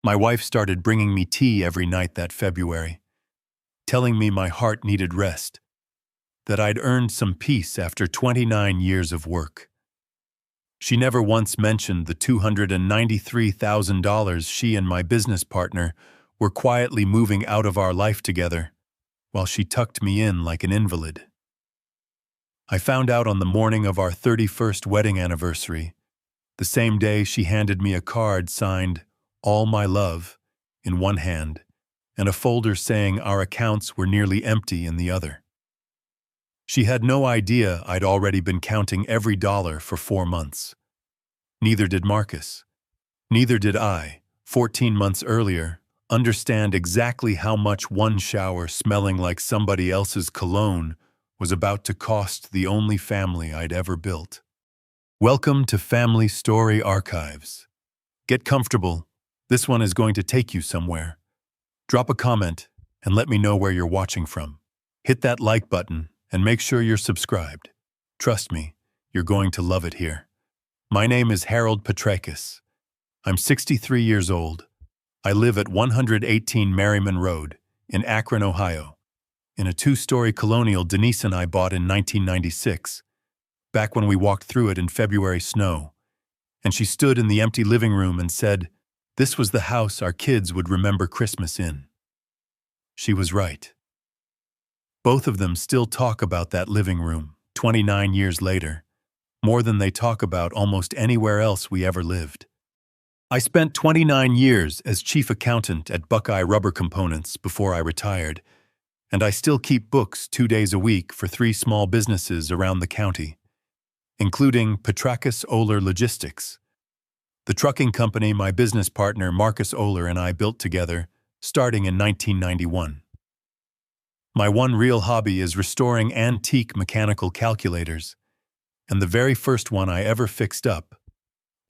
My wife started bringing me tea every night that February, telling me my heart needed rest, that I'd earned some peace after 29 years of work. She never once mentioned the $293,000 she and my business partner were quietly moving out of our life together, while she tucked me in like an invalid. I found out on the morning of our 31st wedding anniversary, the same day she handed me a card signed, "All My Love," in one hand, and a folder saying our accounts were nearly empty in the other. She had no idea I'd already been counting every dollar for 4 months. Neither did Marcus. Neither did I, 14 months earlier, understand exactly how much one shower smelling like somebody else's cologne was about to cost the only family I'd ever built. Welcome to Family Story Archives. Get comfortable. This one is going to take you somewhere. Drop a comment and let me know where you're watching from. Hit that like button and make sure you're subscribed. Trust me, you're going to love it here. My name is Harold Petrakis. I'm 63 years old. I live at 118 Merriman Road in Akron, Ohio, in a 2-story colonial Denise and I bought in 1996, back when we walked through it in February snow, and she stood in the empty living room and said, this was the house our kids would remember Christmas in. She was right. Both of them still talk about that living room, 29 years later, more than they talk about almost anywhere else we ever lived. I spent 29 years as chief accountant at Buckeye Rubber Components before I retired, and I still keep books 2 days a week for 3 small businesses around the county, including Petrakis Oler Logistics, the trucking company my business partner Marcus Oler and I built together, starting in 1991. My one real hobby is restoring antique mechanical calculators, and the very first one I ever fixed up,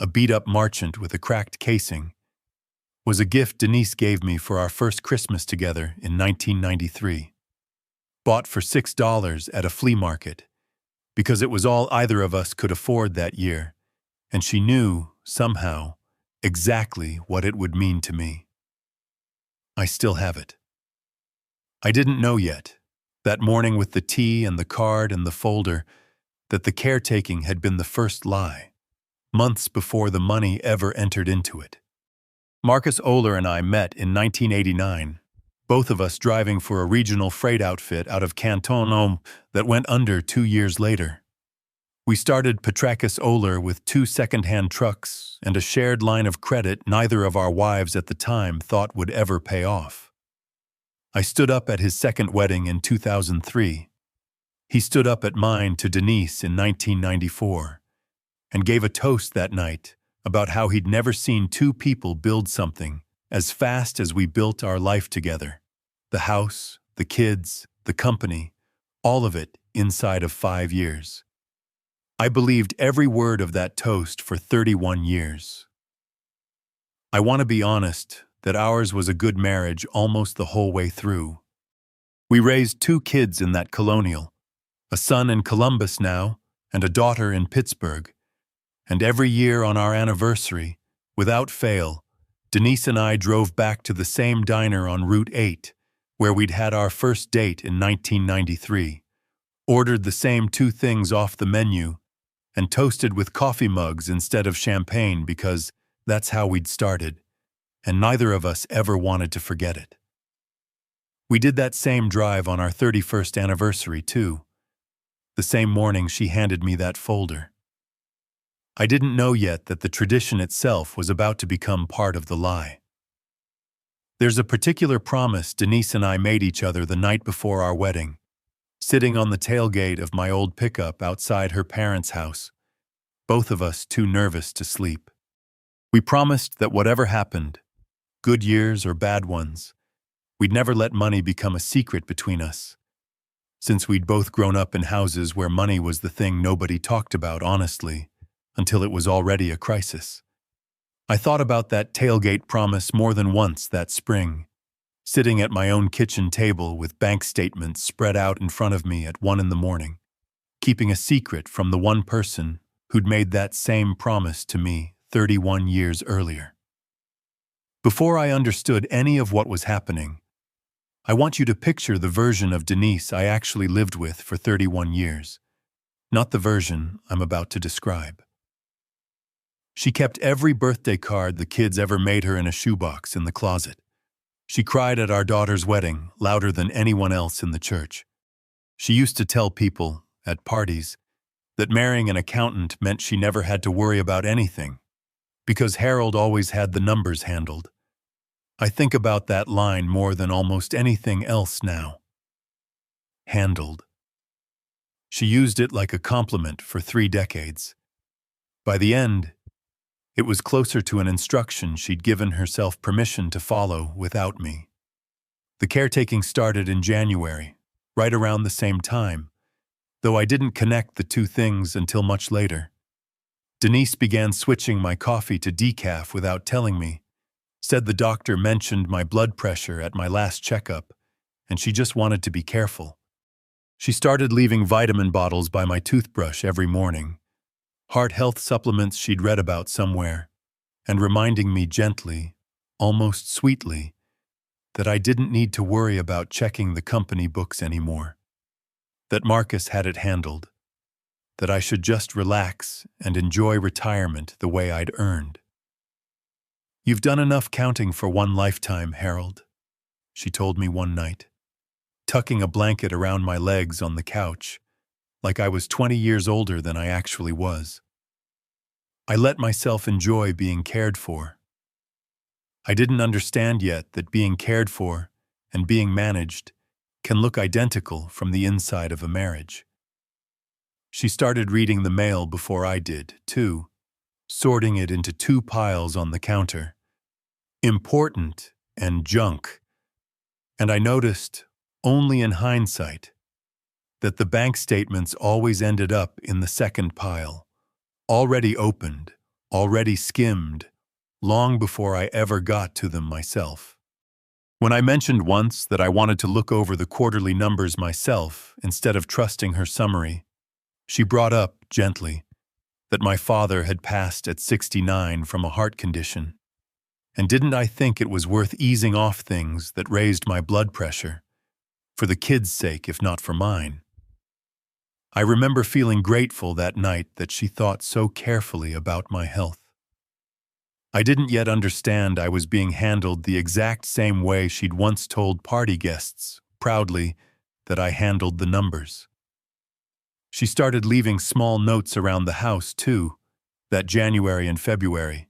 a beat-up Marchant with a cracked casing, was a gift Denise gave me for our first Christmas together in 1993. Bought for $6 at a flea market, because it was all either of us could afford that year, and she knew, somehow, exactly what it would mean to me. I still have it. I didn't know yet, that morning with the tea and the card and the folder, that the caretaking had been the first lie, months before the money ever entered into it. Marcus Oler and I met in 1989, both of us driving for a regional freight outfit out of Canton Nome that went under 2 years later. We started Petrakis Oler with 2 second-hand trucks and a shared line of credit neither of our wives at the time thought would ever pay off. I stood up at his second wedding in 2003. He stood up at mine to Denise in 1994 and gave a toast that night about how he'd never seen 2 people build something as fast as we built our life together. The house, the kids, the company, all of it inside of 5 years. I believed every word of that toast for 31 years. I want to be honest that ours was a good marriage almost the whole way through. We raised 2 kids in that colonial, a son in Columbus now and a daughter in Pittsburgh. And every year on our anniversary, without fail, Denise and I drove back to the same diner on Route 8, where we'd had our first date in 1993, ordered the same 2 things off the menu, and toasted with coffee mugs instead of champagne because that's how we'd started, and neither of us ever wanted to forget it. We did that same drive on our 31st anniversary, too. The same morning she handed me that folder. I didn't know yet that the tradition itself was about to become part of the lie. There's a particular promise Denise and I made each other the night before our wedding, sitting on the tailgate of my old pickup outside her parents' house, both of us too nervous to sleep. We promised that whatever happened, good years or bad ones, we'd never let money become a secret between us, since we'd both grown up in houses where money was the thing nobody talked about honestly, until it was already a crisis. I thought about that tailgate promise more than once that spring, sitting at my own kitchen table with bank statements spread out in front of me at 1 in the morning, keeping a secret from the one person who'd made that same promise to me 31 years earlier. Before I understood any of what was happening, I want you to picture the version of Denise I actually lived with for 31 years, not the version I'm about to describe. She kept every birthday card the kids ever made her in a shoebox in the closet. She cried at our daughter's wedding louder than anyone else in the church. She used to tell people, at parties, that marrying an accountant meant she never had to worry about anything, because Harold always had the numbers handled. I think about that line more than almost anything else now. Handled. She used it like a compliment for 3 decades. By the end, it was closer to an instruction she'd given herself permission to follow without me. The caretaking started in January, right around the same time, though I didn't connect the two things until much later. Denise began switching my coffee to decaf without telling me, said the doctor mentioned my blood pressure at my last checkup, and she just wanted to be careful. She started leaving vitamin bottles by my toothbrush every morning, heart health supplements she'd read about somewhere, and reminding me gently, almost sweetly, that I didn't need to worry about checking the company books anymore, that Marcus had it handled, that I should just relax and enjoy retirement the way I'd earned. "You've done enough counting for one lifetime, Harold," she told me one night, tucking a blanket around my legs on the couch, like I was 20 years older than I actually was. I let myself enjoy being cared for. I didn't understand yet that being cared for and being managed can look identical from the inside of a marriage. She started reading the mail before I did, too, sorting it into 2 piles on the counter, important and junk, and I noticed, only in hindsight, that the bank statements always ended up in the second pile, already opened, already skimmed, long before I ever got to them myself. When I mentioned once that I wanted to look over the quarterly numbers myself instead of trusting her summary, she brought up, gently, that my father had passed at 69 from a heart condition, and didn't I think it was worth easing off things that raised my blood pressure, for the kids' sake if not for mine. I remember feeling grateful that night that she thought so carefully about my health. I didn't yet understand I was being handled the exact same way she'd once told party guests, proudly, that I handled the numbers. She started leaving small notes around the house, too, that January and February,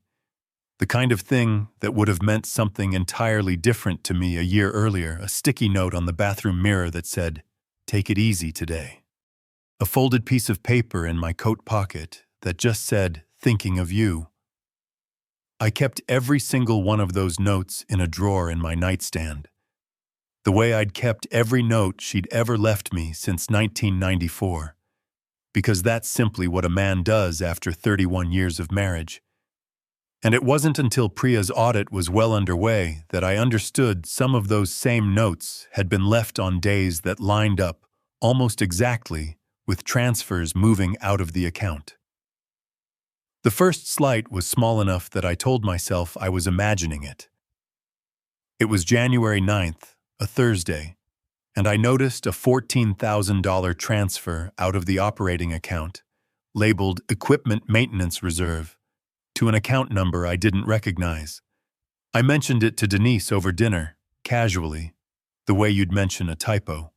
the kind of thing that would have meant something entirely different to me a year earlier, a sticky note on the bathroom mirror that said, "Take it easy today." A folded piece of paper in my coat pocket that just said, "Thinking of you." I kept every single one of those notes in a drawer in my nightstand, the way I'd kept every note she'd ever left me since 1994, because that's simply what a man does after 31 years of marriage. And it wasn't until Priya's audit was well underway that I understood some of those same notes had been left on days that lined up almost exactly with transfers moving out of the account. The first slight was small enough that I told myself I was imagining it. It was January 9th, a Thursday, and I noticed a $14,000 transfer out of the operating account, labeled Equipment Maintenance Reserve, to an account number I didn't recognize. I mentioned it to Denise over dinner, casually, the way you'd mention a typo.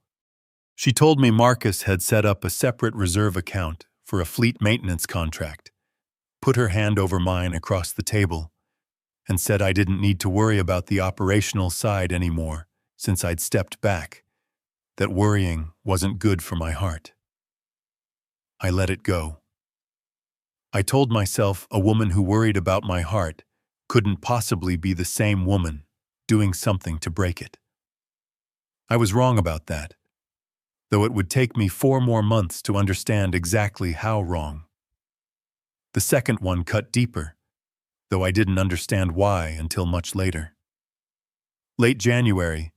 She told me Marcus had set up a separate reserve account for a fleet maintenance contract, put her hand over mine across the table, and said I didn't need to worry about the operational side anymore since I'd stepped back, that worrying wasn't good for my heart. I let it go. I told myself a woman who worried about my heart couldn't possibly be the same woman doing something to break it. I was wrong about that, though it would take me 4 more months to understand exactly how wrong. The second one cut deeper, though I didn't understand why until much later. Late January,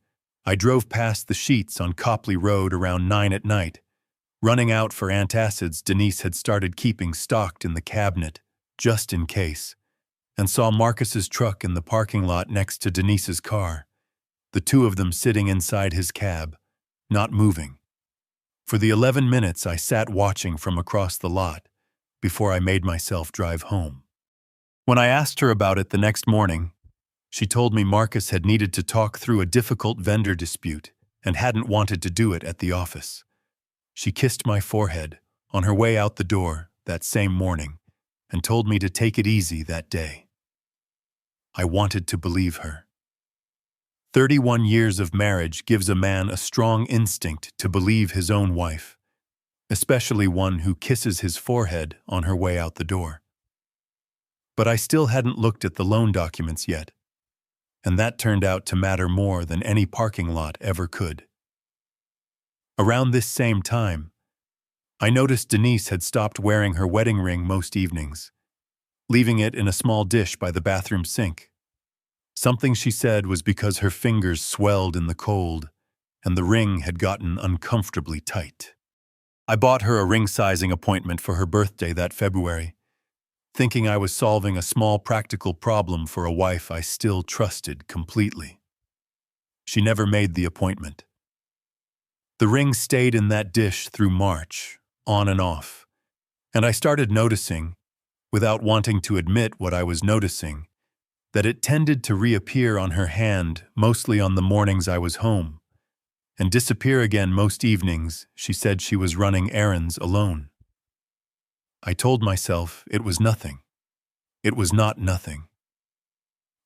I drove past the Sheets on Copley Road around 9 at night, running out for antacids Denise had started keeping stocked in the cabinet, just in case, and saw Marcus's truck in the parking lot next to Denise's car, the two of them sitting inside his cab, not moving. For the 11 minutes I sat watching from across the lot before I made myself drive home. When I asked her about it the next morning, she told me Marcus had needed to talk through a difficult vendor dispute and hadn't wanted to do it at the office. She kissed my forehead on her way out the door that same morning and told me to take it easy that day. I wanted to believe her. 31 years of marriage gives a man a strong instinct to believe his own wife, especially one who kisses his forehead on her way out the door. But I still hadn't looked at the loan documents yet, and that turned out to matter more than any parking lot ever could. Around this same time, I noticed Denise had stopped wearing her wedding ring most evenings, leaving it in a small dish by the bathroom sink. Something she said was because her fingers swelled in the cold and the ring had gotten uncomfortably tight. I bought her a ring sizing appointment for her birthday that February, thinking I was solving a small practical problem for a wife I still trusted completely. She never made the appointment. The ring stayed in that dish through March, on and off, and I started noticing, without wanting to admit what I was noticing, that it tended to reappear on her hand mostly on the mornings I was home, and disappear again most evenings she said she was running errands alone. I told myself it was nothing. It was not nothing.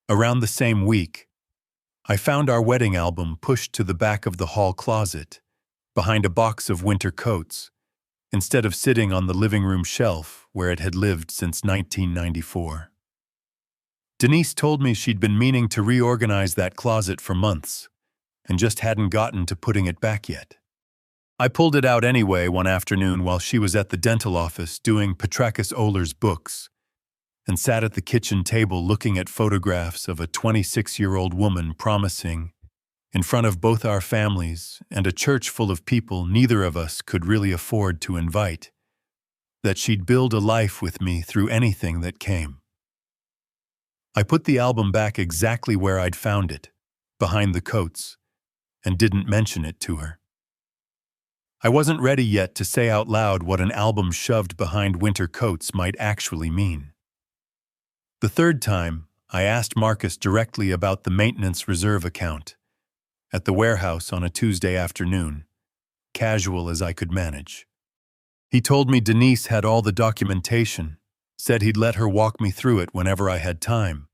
Around the same week, I found our wedding album pushed to the back of the hall closet, behind a box of winter coats, instead of sitting on the living room shelf where it had lived since 1994. Denise told me she'd been meaning to reorganize that closet for months, and just hadn't gotten to putting it back yet. I pulled it out anyway one afternoon while she was at the dental office doing Petrakis Oler's books, and sat at the kitchen table looking at photographs of a 26-year-old woman promising, in front of both our families and a church full of people neither of us could really afford to invite, that she'd build a life with me through anything that came. I put the album back exactly where I'd found it, behind the coats, and didn't mention it to her. I wasn't ready yet to say out loud what an album shoved behind winter coats might actually mean. The third time, I asked Marcus directly about the maintenance reserve account, at the warehouse on a Tuesday afternoon, casual as I could manage. He told me Denise had all the documentation, said he'd let her walk me through it whenever I had time,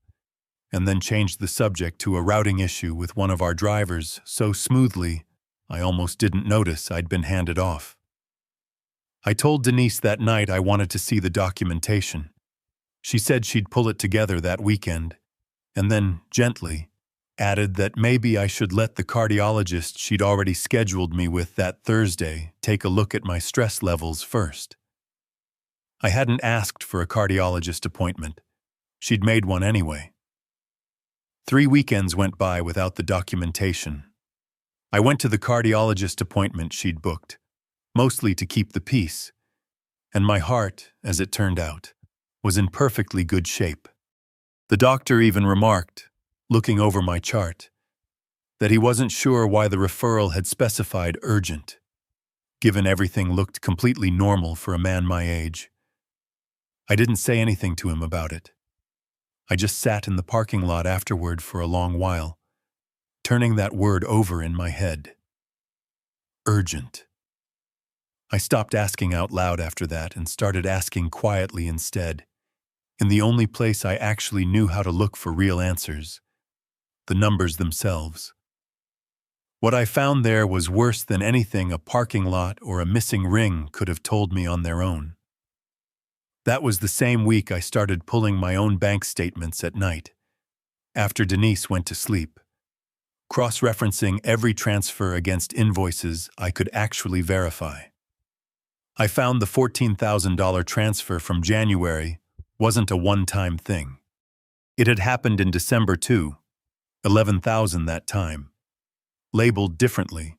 and then changed the subject to a routing issue with one of our drivers so smoothly I almost didn't notice I'd been handed off. I told Denise that night I wanted to see the documentation. She said she'd pull it together that weekend, and then, gently, added that maybe I should let the cardiologist she'd already scheduled me with that Thursday take a look at my stress levels first. I hadn't asked for a cardiologist appointment. She'd made one anyway. 3 weekends went by without the documentation. I went to the cardiologist appointment she'd booked, mostly to keep the peace, and my heart, as it turned out, was in perfectly good shape. The doctor even remarked, looking over my chart, that he wasn't sure why the referral had specified urgent, given everything looked completely normal for a man my age. I didn't say anything to him about it. I just sat in the parking lot afterward for a long while, turning that word over in my head. Urgent. I stopped asking out loud after that and started asking quietly instead, in the only place I actually knew how to look for real answers, the numbers themselves. What I found there was worse than anything a parking lot or a missing ring could have told me on their own. That was the same week I started pulling my own bank statements at night, after Denise went to sleep, cross-referencing every transfer against invoices I could actually verify. I found the $14,000 transfer from January wasn't a one-time thing. It had happened in December too, $11,000 that time, labeled differently,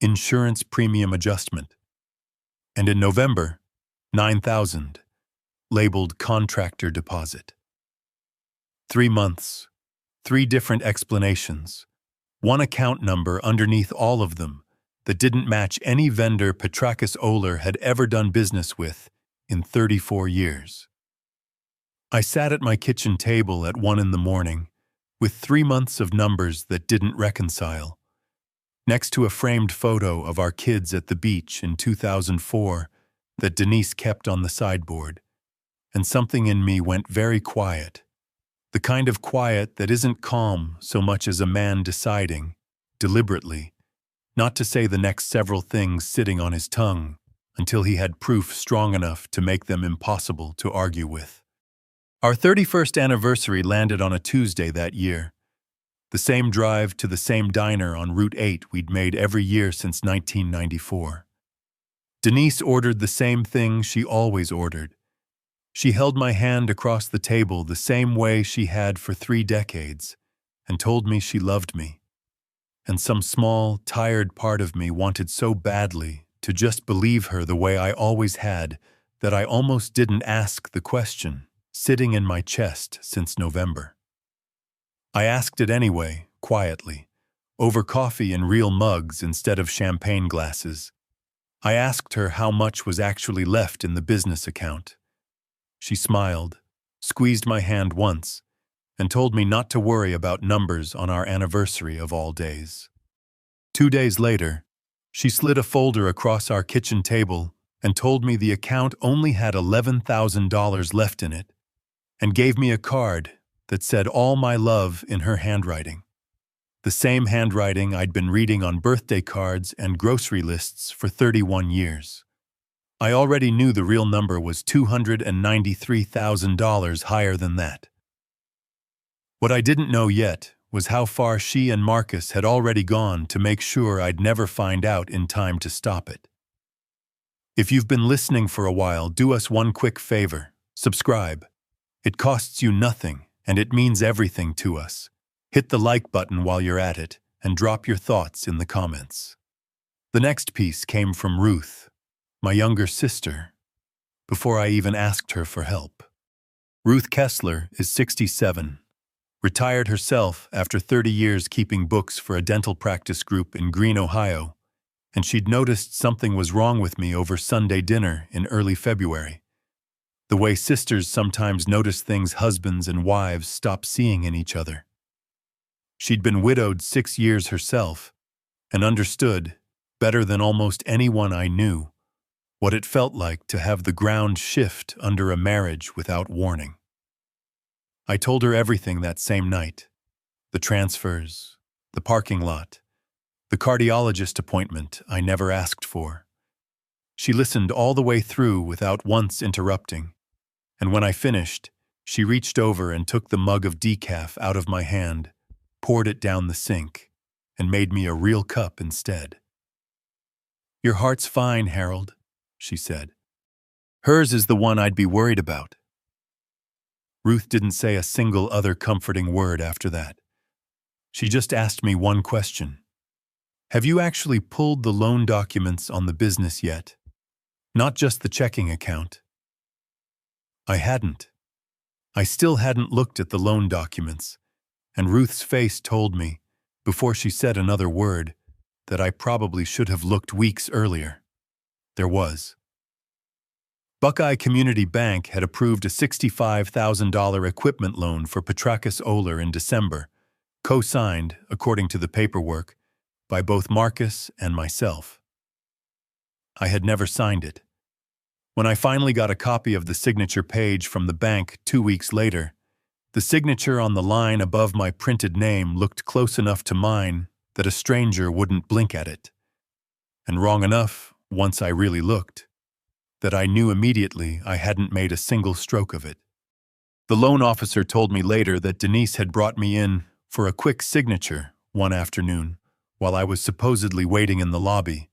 insurance premium adjustment, and in November, $9,000, labeled contractor deposit. 3 months, three different explanations, one account number underneath all of them that didn't match any vendor Petrakis Oler had ever done business with in 34 years. I sat at my kitchen table at 1 in the morning with 3 months of numbers that didn't reconcile, next to a framed photo of our kids at the beach in 2004 that Denise kept on the sideboard, and something in me went very quiet, the kind of quiet that isn't calm so much as a man deciding, deliberately, not to say the next several things sitting on his tongue until he had proof strong enough to make them impossible to argue with. Our 31st anniversary landed on a Tuesday that year. The same drive to the same diner on Route 8 we'd made every year since 1994. Denise ordered the same thing she always ordered. She held my hand across the table the same way she had for 3 decades and told me she loved me. And some small, tired part of me wanted so badly to just believe her the way I always had that I almost didn't ask the question, sitting in my chest since November. I asked it anyway, quietly, over coffee in real mugs instead of champagne glasses. I asked her how much was actually left in the business account. She smiled, squeezed my hand once, and told me not to worry about numbers on our anniversary of all days. 2 days later, she slid a folder across our kitchen table and told me the account only had $11,000 left in it, and gave me a card that said all my love in her handwriting. The same handwriting I'd been reading on birthday cards and grocery lists for 31 years. I already knew the real number was $293,000 higher than that. What I didn't know yet was how far she and Marcus had already gone to make sure I'd never find out in time to stop it. If you've been listening for a while, do us one quick favor: subscribe. It costs you nothing, and it means everything to us. Hit the like button while you're at it, and drop your thoughts in the comments. The next piece came from Ruth, my younger sister, before I even asked her for help. Ruth Kessler is 67, retired herself after 30 years keeping books for a dental practice group in Greene, Ohio, and she'd noticed something was wrong with me over Sunday dinner in early February. The way sisters sometimes notice things husbands and wives stop seeing in each other. She'd been widowed 6 years herself, and understood, better than almost anyone I knew, what it felt like to have the ground shift under a marriage without warning. I told her everything that same night: the transfers, the parking lot, the cardiologist appointment I never asked for. She listened all the way through without once interrupting, and when I finished, she reached over and took the mug of decaf out of my hand, poured it down the sink, and made me a real cup instead. "Your heart's fine, Harold," she said. "Hers is the one I'd be worried about." Ruth didn't say a single other comforting word after that. She just asked me one question: "Have you actually pulled the loan documents on the business yet? Not just the checking account?" I hadn't. I still hadn't looked at the loan documents, and Ruth's face told me, before she said another word, that I probably should have looked weeks earlier. There was. Buckeye Community Bank had approved a $65,000 equipment loan for Petrakis Oler in December, co-signed, according to the paperwork, by both Marcus and myself. I had never signed it. When I finally got a copy of the signature page from the bank 2 weeks later, the signature on the line above my printed name looked close enough to mine that a stranger wouldn't blink at it. And wrong enough, once I really looked, that I knew immediately I hadn't made a single stroke of it. The loan officer told me later that Denise had brought me in for a quick signature one afternoon while I was supposedly waiting in the lobby,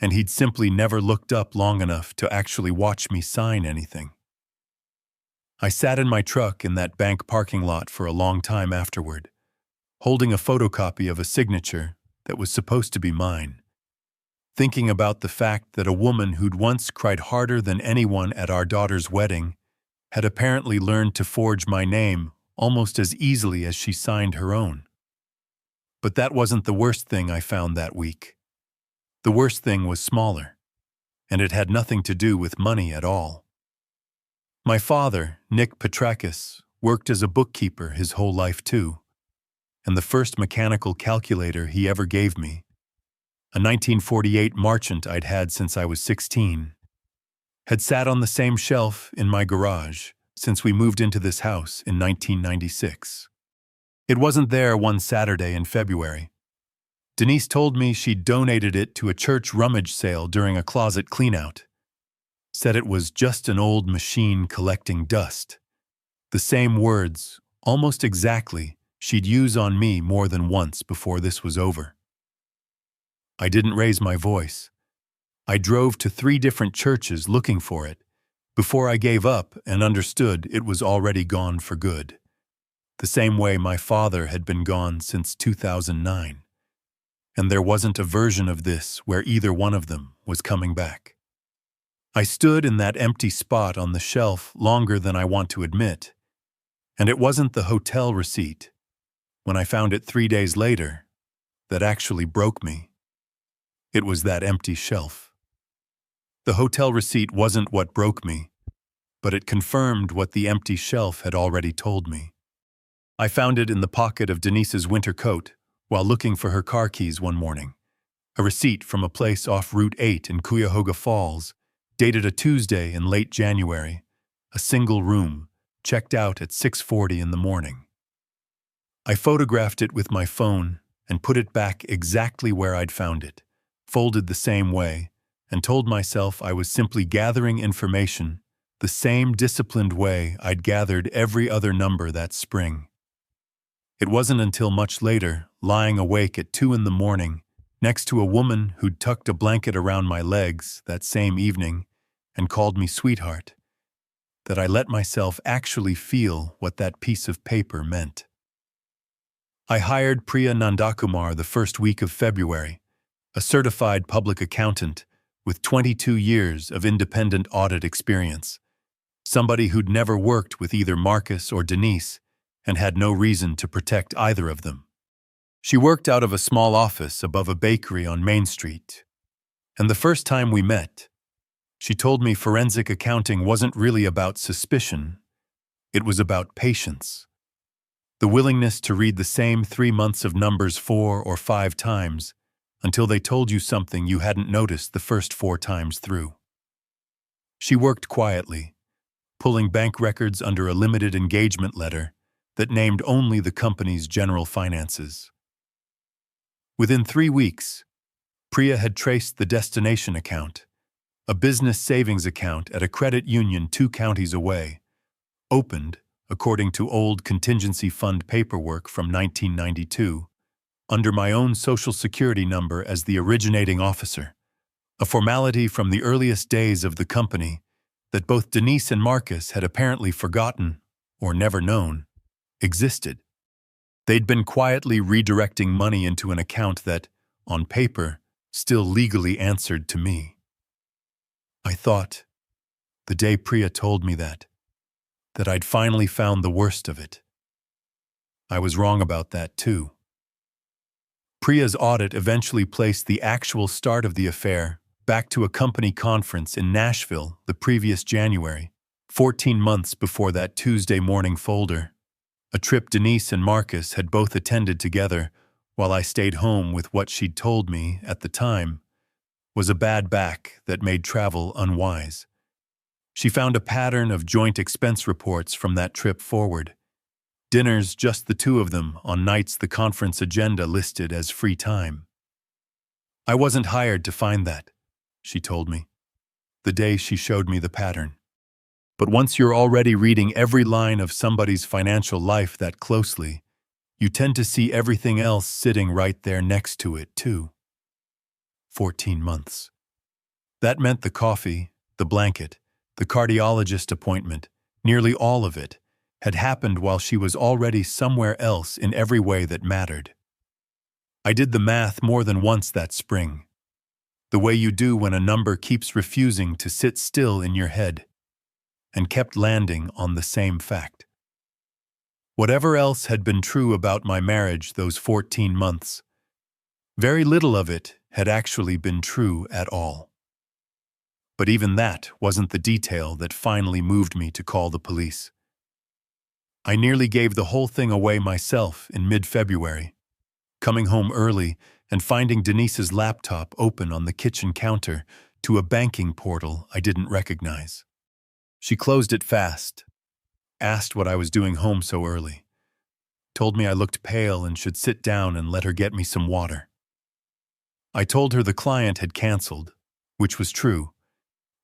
and he'd simply never looked up long enough to actually watch me sign anything. I sat in my truck in that bank parking lot for a long time afterward, holding a photocopy of a signature that was supposed to be mine, thinking about the fact that a woman who'd once cried harder than anyone at our daughter's wedding had apparently learned to forge my name almost as easily as she signed her own. But that wasn't the worst thing I found that week. The worst thing was smaller, and it had nothing to do with money at all. My father, Nick Petrakis, worked as a bookkeeper his whole life too, and the first mechanical calculator he ever gave me, a 1948 Marchant I'd had since I was 16, had sat on the same shelf in my garage since we moved into this house in 1996. It wasn't there one Saturday in February. Denise told me she'd donated it to a church rummage sale during a closet cleanout. Said it was just an old machine collecting dust. The same words, almost exactly, she'd use on me more than once before this was over. I didn't raise my voice. I drove to 3 different churches looking for it before I gave up and understood it was already gone for good, the same way my father had been gone since 2009. And there wasn't a version of this where either one of them was coming back. I stood in that empty spot on the shelf longer than I want to admit, and it wasn't the hotel receipt, when I found it 3 days later, that actually broke me. It was that empty shelf. The hotel receipt wasn't what broke me, but it confirmed what the empty shelf had already told me. I found it in the pocket of Denise's winter coat while looking for her car keys one morning, a receipt from a place off Route 8 in Cuyahoga Falls, dated a Tuesday in late January, a single room, checked out at 6:40 in the morning. I photographed it with my phone and put it back exactly where I'd found it, folded the same way, and told myself I was simply gathering information the same disciplined way I'd gathered every other number that spring. It wasn't until much later, lying awake at 2 in the morning, next to a woman who'd tucked a blanket around my legs that same evening and called me sweetheart, that I let myself actually feel what that piece of paper meant. I hired Priya Nandakumar the first week of February, a certified public accountant with 22 years of independent audit experience, somebody who'd never worked with either Marcus or Denise and had no reason to protect either of them. She worked out of a small office above a bakery on Main Street, and the first time we met, she told me forensic accounting wasn't really about suspicion, it was about patience. The willingness to read the same 3 months of numbers 4 or 5 times until they told you something you hadn't noticed the first 4 times through. She worked quietly, pulling bank records under a limited engagement letter that named only the company's general finances. Within 3 weeks, Priya had traced the destination account, a business savings account at a credit union 2 counties away, opened, according to old contingency fund paperwork from 1992, under my own Social Security number as the originating officer, a formality from the earliest days of the company that both Denise and Marcus had apparently forgotten, or never known, existed. They'd been quietly redirecting money into an account that, on paper, still legally answered to me. I thought, the day Priya told me that I'd finally found the worst of it. I was wrong about that too. Priya's audit eventually placed the actual start of the affair back to a company conference in Nashville the previous January, 14 months before that Tuesday morning folder, a trip Denise and Marcus had both attended together while I stayed home with what she'd told me, at the time, was a bad back that made travel unwise. She found a pattern of joint expense reports from that trip forward. Dinners, just the 2 of them, on nights the conference agenda listed as free time. I wasn't hired to find that, she told me, the day she showed me the pattern. But once you're already reading every line of somebody's financial life that closely, you tend to see everything else sitting right there next to it, too. 14 months. That meant the coffee, the blanket, the cardiologist appointment, nearly all of it, had happened while she was already somewhere else in every way that mattered. I did the math more than once that spring, the way you do when a number keeps refusing to sit still in your head, and kept landing on the same fact. Whatever else had been true about my marriage those 14 months, very little of it had actually been true at all. But even that wasn't the detail that finally moved me to call the police. I nearly gave the whole thing away myself in mid-February, coming home early and finding Denise's laptop open on the kitchen counter to a banking portal I didn't recognize. She closed it fast, asked what I was doing home so early, told me I looked pale and should sit down and let her get me some water. I told her the client had canceled, which was true,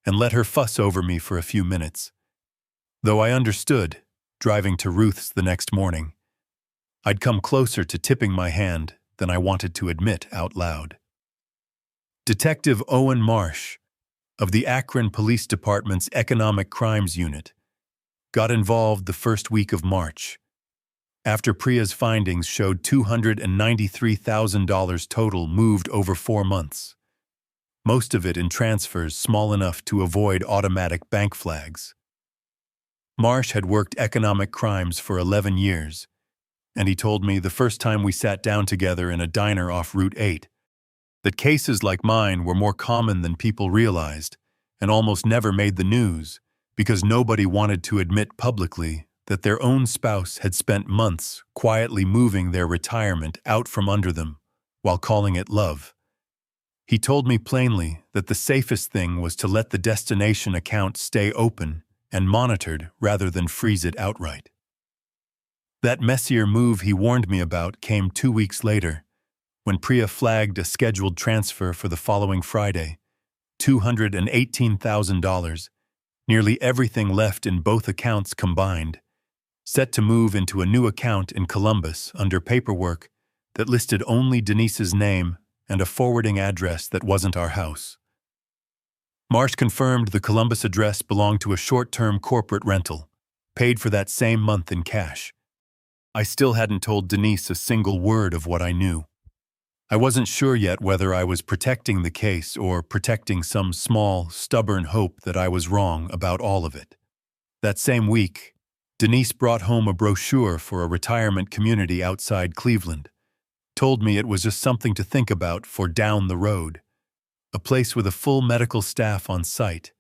and let her fuss over me for a few minutes. Though I understood, driving to Ruth's the next morning, I'd come closer to tipping my hand than I wanted to admit out loud. Detective Owen Marsh, of the Akron Police Department's Economic Crimes Unit, got involved the first week of March, after Priya's findings showed $293,000 total moved over 4 months, most of it in transfers small enough to avoid automatic bank flags. Marsh had worked economic crimes for 11 years, and he told me the first time we sat down together in a diner off Route 8 that cases like mine were more common than people realized and almost never made the news because nobody wanted to admit publicly that their own spouse had spent months quietly moving their retirement out from under them while calling it love. He told me plainly that the safest thing was to let the destination account stay open and monitored rather than freeze it outright. That messier move he warned me about came 2 weeks later, when Priya flagged a scheduled transfer for the following Friday, $218,000, nearly everything left in both accounts combined, set to move into a new account in Columbus under paperwork that listed only Denise's name and a forwarding address that wasn't our house. Marsh confirmed the Columbus address belonged to a short-term corporate rental, paid for that same month in cash. I still hadn't told Denise a single word of what I knew. I wasn't sure yet whether I was protecting the case or protecting some small, stubborn hope that I was wrong about all of it. That same week, Denise brought home a brochure for a retirement community outside Cleveland, told me it was just something to think about for down the road, a place with a full medical staff on site,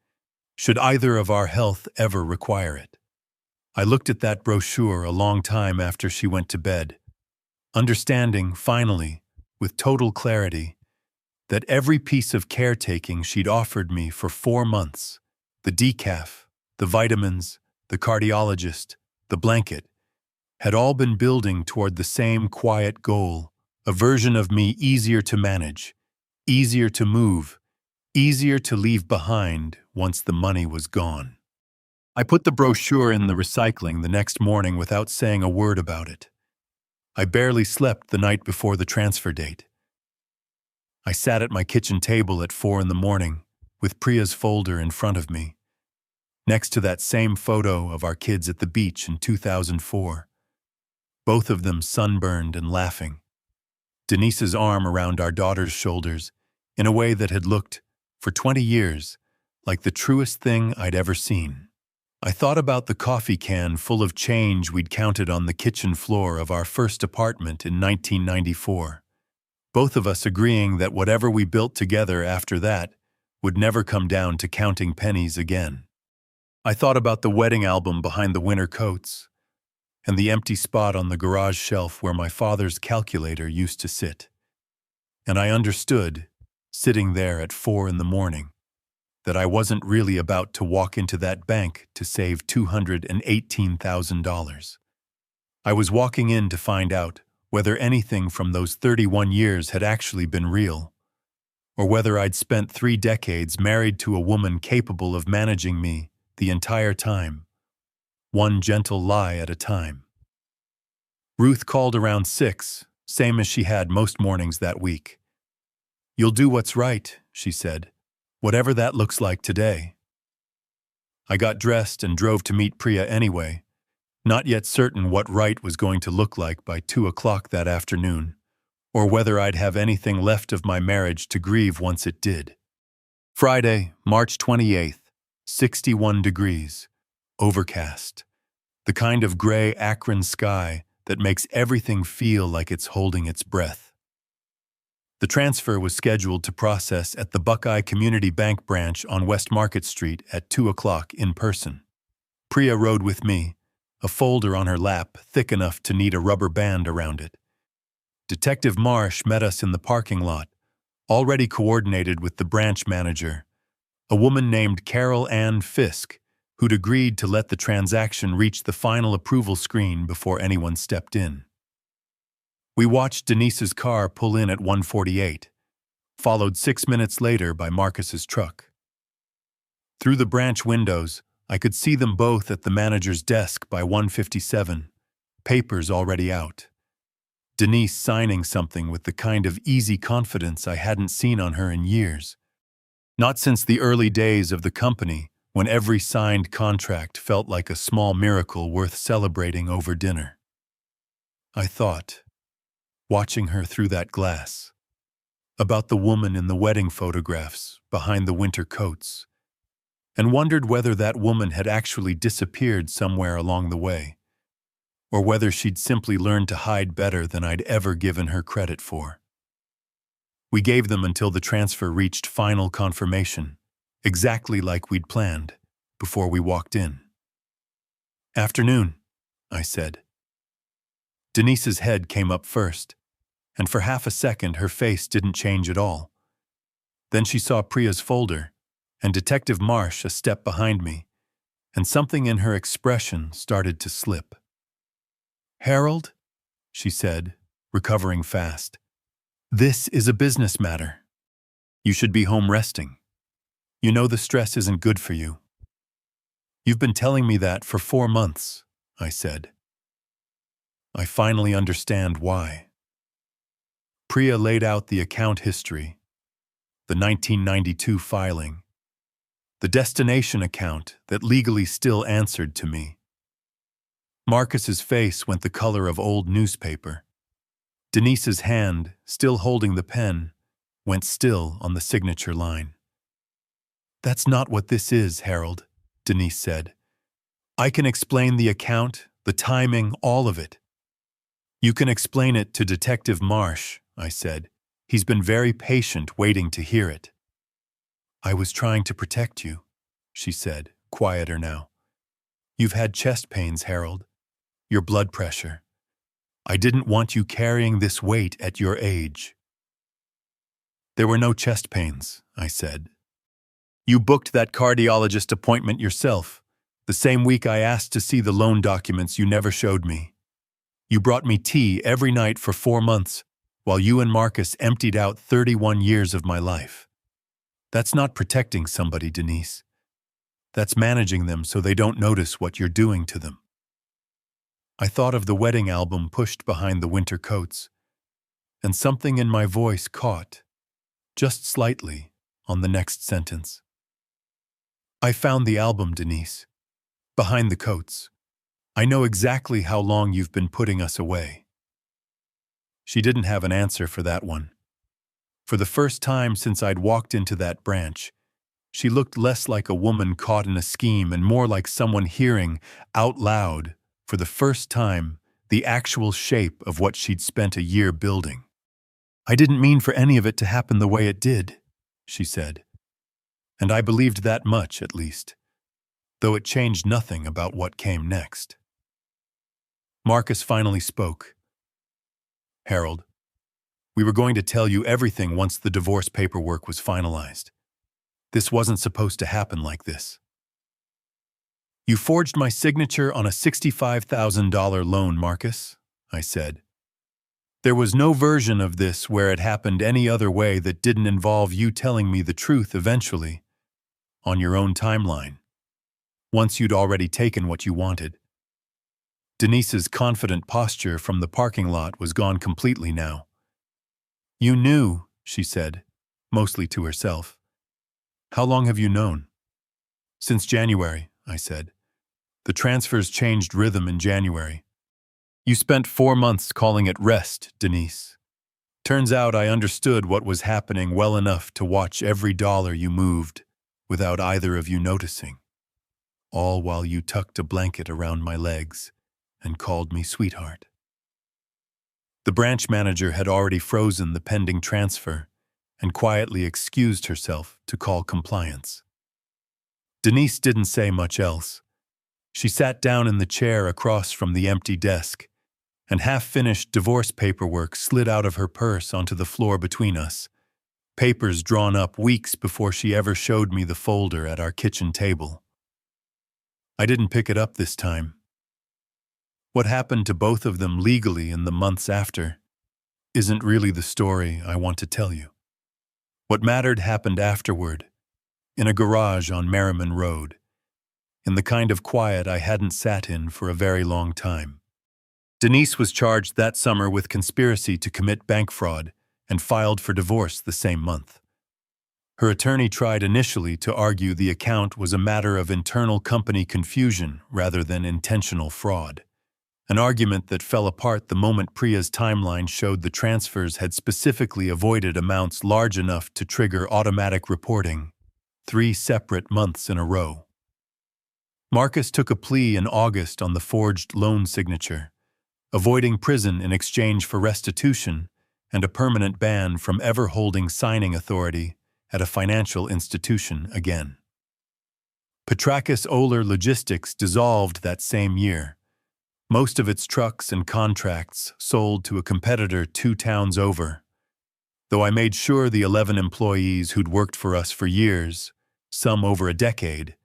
should either of our health ever require it. I looked at that brochure a long time after she went to bed, understanding, finally, with total clarity, that every piece of caretaking she'd offered me for 4 months, the decaf, the vitamins, the cardiologist, the blanket, had all been building toward the same quiet goal, a version of me easier to manage, easier to move, easier to leave behind once the money was gone. I put the brochure in the recycling the next morning without saying a word about it. I barely slept the night before the transfer date. I sat at my kitchen table at 4 a.m, with Priya's folder in front of me, next to that same photo of our kids at the beach in 2004, both of them sunburned and laughing, Denise's arm around our daughter's shoulders in a way that had looked, for 20 years, like the truest thing I'd ever seen. I thought about the coffee can full of change we'd counted on the kitchen floor of our first apartment in 1994, both of us agreeing that whatever we built together after that would never come down to counting pennies again. I thought about the wedding album behind the winter coats and the empty spot on the garage shelf where my father's calculator used to sit. And I understood, sitting there at 4 a.m, that I wasn't really about to walk into that bank to save $218,000. I was walking in to find out whether anything from those 31 years had actually been real, or whether I'd spent 3 decades married to a woman capable of managing me the entire time, one gentle lie at a time. Ruth called around 6, same as she had most mornings that week. "You'll do what's right," she said, "whatever that looks like today." I got dressed and drove to meet Priya anyway, not yet certain what right was going to look like by 2 o'clock that afternoon, or whether I'd have anything left of my marriage to grieve once it did. Friday, March 28th, 61 degrees, overcast, The kind of gray, acrid sky that makes everything feel like it's holding its breath. The transfer was scheduled to process at the Buckeye Community Bank branch on West Market Street at 2 o'clock in person. Priya rode with me, a folder on her lap thick enough to need a rubber band around it. Detective Marsh met us in the parking lot, already coordinated with the branch manager, a woman named Carol Ann Fisk, who'd agreed to let the transaction reach the final approval screen before anyone stepped in. We watched Denise's car pull in at 1:48, followed 6 minutes later by Marcus's truck. Through the branch windows, I could see them both at the manager's desk by 1:57, papers already out. Denise signing something with the kind of easy confidence I hadn't seen on her in years. Not since the early days of the company, when every signed contract felt like a small miracle worth celebrating over dinner. I thought, watching her through that glass, about the woman in the wedding photographs behind the winter coats, and wondered whether that woman had actually disappeared somewhere along the way, or whether she'd simply learned to hide better than I'd ever given her credit for. We gave them until the transfer reached final confirmation, exactly like we'd planned, before we walked in. "Afternoon," I said. Denise's head came up first, and for half a second her face didn't change at all. Then she saw Priya's folder, and Detective Marsh a step behind me, and something in her expression started to slip. "Harold," she said, recovering fast, "this is a business matter. You should be home resting. You know the stress isn't good for you." "You've been telling me that for 4 months," I said. "I finally understand why." Priya laid out the account history, the 1992 filing, the destination account that legally still answered to me. Marcus's face went the color of old newspaper. Denise's hand, still holding the pen, went still on the signature line. "That's not what this is, Harold," Denise said. "I can explain the account, the timing, all of it." "You can explain it to Detective Marsh," I said. "He's been very patient waiting to hear it." "I was trying to protect you," she said, quieter now. "You've had chest pains, Harold. Your blood pressure. I didn't want you carrying this weight at your age." "There were no chest pains," I said. "You booked that cardiologist appointment yourself, the same week I asked to see the loan documents you never showed me. You brought me tea every night for 4 months, while you and Marcus emptied out 31 years of my life. That's not protecting somebody, Denise. That's managing them so they don't notice what you're doing to them." I thought of the wedding album pushed behind the winter coats, and something in my voice caught, just slightly, on the next sentence. "I found the album, Denise. Behind the coats. I know exactly how long you've been putting us away." She didn't have an answer for that one. For the first time since I'd walked into that branch, she looked less like a woman caught in a scheme and more like someone hearing, out loud, for the first time, the actual shape of what she'd spent a year building. "I didn't mean for any of it to happen the way it did," she said. And I believed that much, at least, though it changed nothing about what came next. Marcus finally spoke. "Harold, we were going to tell you everything once the divorce paperwork was finalized. This wasn't supposed to happen like this. You forged my signature on a $65,000 loan, Marcus," I said. "There was no version of this where it happened any other way that didn't involve you telling me the truth eventually, on your own timeline, once you'd already taken what you wanted." Denise's confident posture from the parking lot was gone completely now. "You knew," she said, mostly to herself. "How long have you known?" "Since January," I said. "The transfers changed rhythm in January. You spent 4 months calling it rest, Denise. Turns out I understood what was happening well enough to watch every dollar you moved without either of you noticing." all while you tucked a blanket around my legs and called me sweetheart. The branch manager had already frozen the pending transfer and quietly excused herself to call compliance. Denise didn't say much else. She sat down in the chair across from the empty desk, and half-finished divorce paperwork slid out of her purse onto the floor between us, papers drawn up weeks before she ever showed me the folder at our kitchen table. I didn't pick it up this time. What happened to both of them legally in the months after isn't really the story I want to tell you. What mattered happened afterward, in a garage on Merriman Road, in the kind of quiet I hadn't sat in for a very long time. Denise was charged that summer with conspiracy to commit bank fraud and filed for divorce the same month. Her attorney tried initially to argue the account was a matter of internal company confusion rather than intentional fraud, an argument that fell apart the moment Priya's timeline showed the transfers had specifically avoided amounts large enough to trigger automatic reporting, 3 separate months in a row. Marcus took a plea in August on the forged loan signature, avoiding prison in exchange for restitution and a permanent ban from ever holding signing authority at a financial institution again. Petrakis Oler Logistics dissolved that same year. Most of its trucks and contracts sold to a competitor 2 towns over, though I made sure the 11 employees who'd worked for us for years, some over a decade,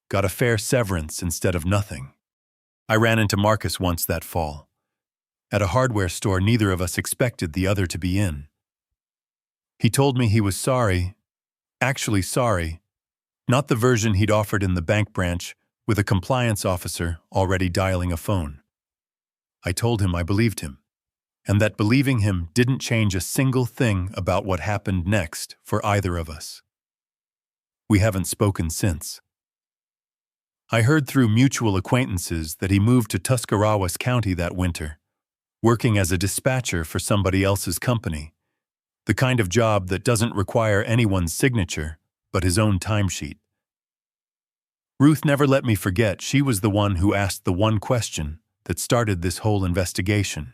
got a fair severance instead of nothing. I ran into Marcus once that fall. At a hardware store neither of us expected the other to be in. He told me he was sorry, actually sorry, not the version he'd offered in the bank branch with a compliance officer already dialing a phone. I told him I believed him, and that believing him didn't change a single thing about what happened next for either of us. We haven't spoken since. I heard through mutual acquaintances that he moved to Tuscarawas County that winter, working as a dispatcher for somebody else's company, the kind of job that doesn't require anyone's signature but his own timesheet. Ruth never let me forget she was the one who asked the one question that started this whole investigation.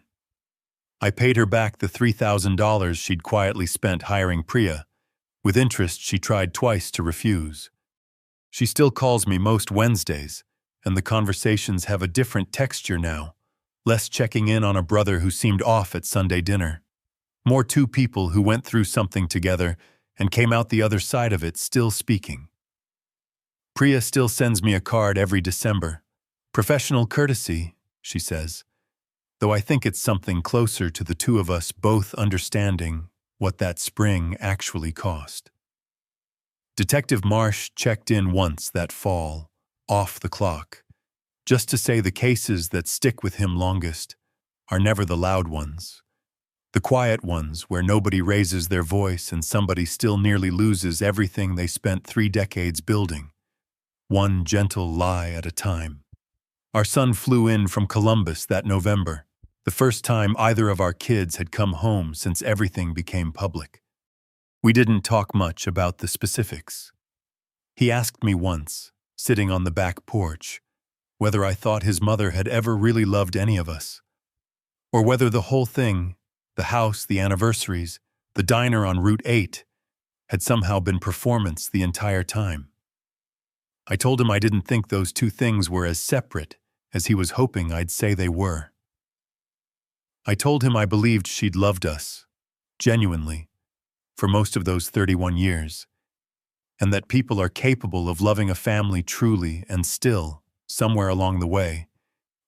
I paid her back the $3,000 she'd quietly spent hiring Priya. With interest, she tried twice to refuse. She still calls me most Wednesdays, and the conversations have a different texture now, less checking in on a brother who seemed off at Sunday dinner. More 2 people who went through something together and came out the other side of it still speaking. Priya still sends me a card every December. Professional courtesy, she says, though I think it's something closer to the 2 of us both understanding what that spring actually cost. Detective Marsh checked in once that fall, off the clock, just to say the cases that stick with him longest are never the loud ones. The quiet ones where nobody raises their voice and somebody still nearly loses everything they spent 3 decades building, one gentle lie at a time. Our son flew in from Columbus that November, the first time either of our kids had come home since everything became public. We didn't talk much about the specifics. He asked me once, sitting on the back porch, whether I thought his mother had ever really loved any of us, or whether the whole thing, the house, the anniversaries, the diner on Route 8, had somehow been performance the entire time. I told him I didn't think those 2 things were as separate as he was hoping I'd say they were. I told him I believed she'd loved us, genuinely, for most of those 31 years, and that people are capable of loving a family truly and still, somewhere along the way,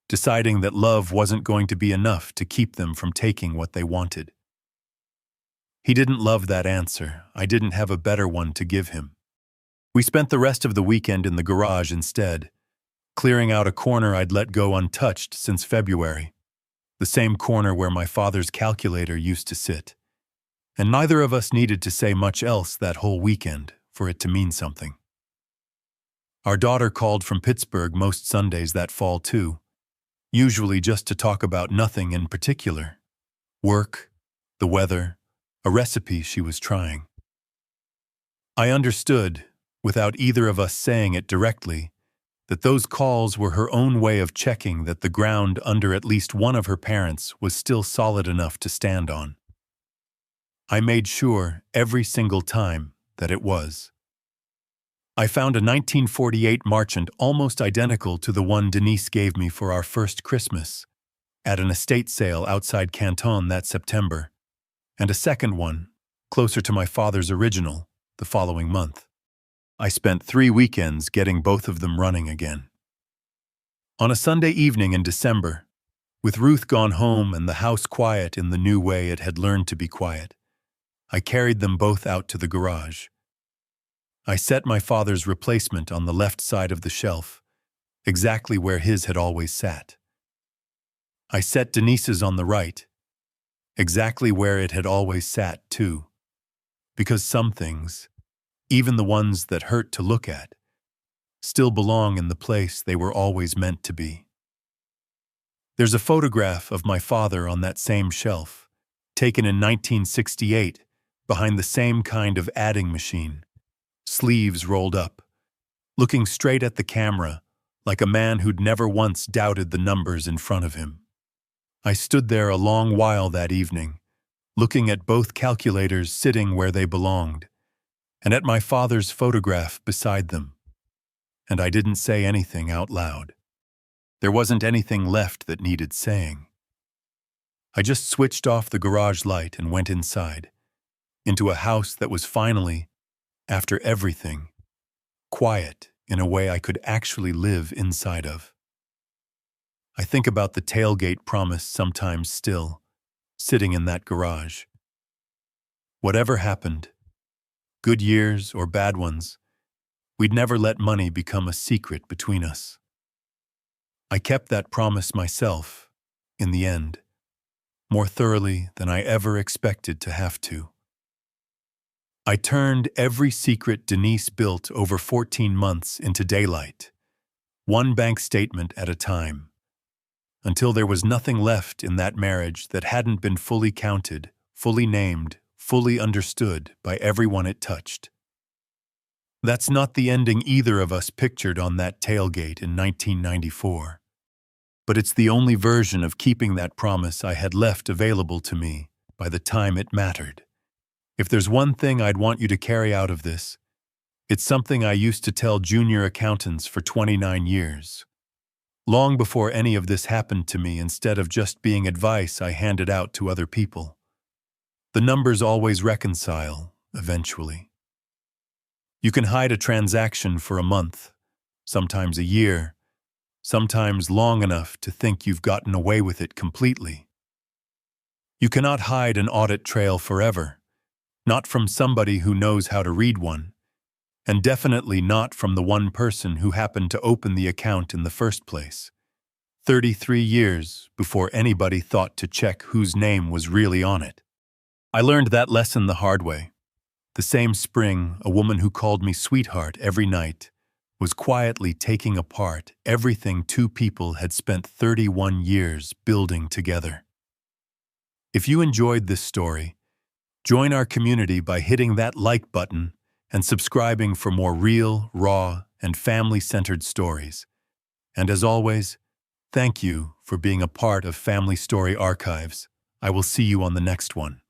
deciding that love wasn't going to be enough to keep them from taking what they wanted. He didn't love that answer. I didn't have a better one to give him. We spent the rest of the weekend in the garage instead, clearing out a corner I'd let go untouched since February, the same corner where my father's calculator used to sit. And neither of us needed to say much else that whole weekend for it to mean something. Our daughter called from Pittsburgh most Sundays that fall too, usually just to talk about nothing in particular. Work, the weather, a recipe she was trying. I understood, without either of us saying it directly, that those calls were her own way of checking that the ground under at least one of her parents was still solid enough to stand on. I made sure every single time that it was. I found a 1948 Marchant almost identical to the one Denise gave me for our first Christmas at an estate sale outside Canton that September, and a second one, closer to my father's original, the following month. I spent 3 weekends getting both of them running again. On a Sunday evening in December, with Ruth gone home and the house quiet in the new way it had learned to be quiet, I carried them both out to the garage. I set my father's replacement on the left side of the shelf, exactly where his had always sat. I set Denise's on the right, exactly where it had always sat too, because some things, even the ones that hurt to look at, still belong in the place they were always meant to be. There's a photograph of my father on that same shelf, taken in 1968, behind the same kind of adding machine, sleeves rolled up, looking straight at the camera like a man who'd never once doubted the numbers in front of him. I stood there a long while that evening, looking at both calculators sitting where they belonged, and at my father's photograph beside them. And I didn't say anything out loud. There wasn't anything left that needed saying. I just switched off the garage light and went inside, into a house that was finally, after everything, quiet in a way I could actually live inside of. I think about the tailgate promise sometimes still, sitting in that garage. Whatever happened, good years or bad ones, we'd never let money become a secret between us. I kept that promise myself, in the end, more thoroughly than I ever expected to have to. I turned every secret Denise built over 14 months into daylight, one bank statement at a time, until there was nothing left in that marriage that hadn't been fully counted, fully named, fully understood by everyone it touched. That's not the ending either of us pictured on that tailgate in 1994. But it's the only version of keeping that promise I had left available to me by the time it mattered. If there's one thing I'd want you to carry out of this, it's something I used to tell junior accountants for 29 years. Long before any of this happened to me, instead of just being advice I handed out to other people. The numbers always reconcile, eventually. You can hide a transaction for a month, sometimes a year, sometimes long enough to think you've gotten away with it completely. You cannot hide an audit trail forever, not from somebody who knows how to read one, and definitely not from the one person who happened to open the account in the first place, 33 years before anybody thought to check whose name was really on it. I learned that lesson the hard way. The same spring, a woman who called me sweetheart every night was quietly taking apart everything two people had spent 31 years building together. If you enjoyed this story, join our community by hitting that like button and subscribing for more real, raw, and family-centered stories. And as always, thank you for being a part of Family Story Archives. I will see you on the next one.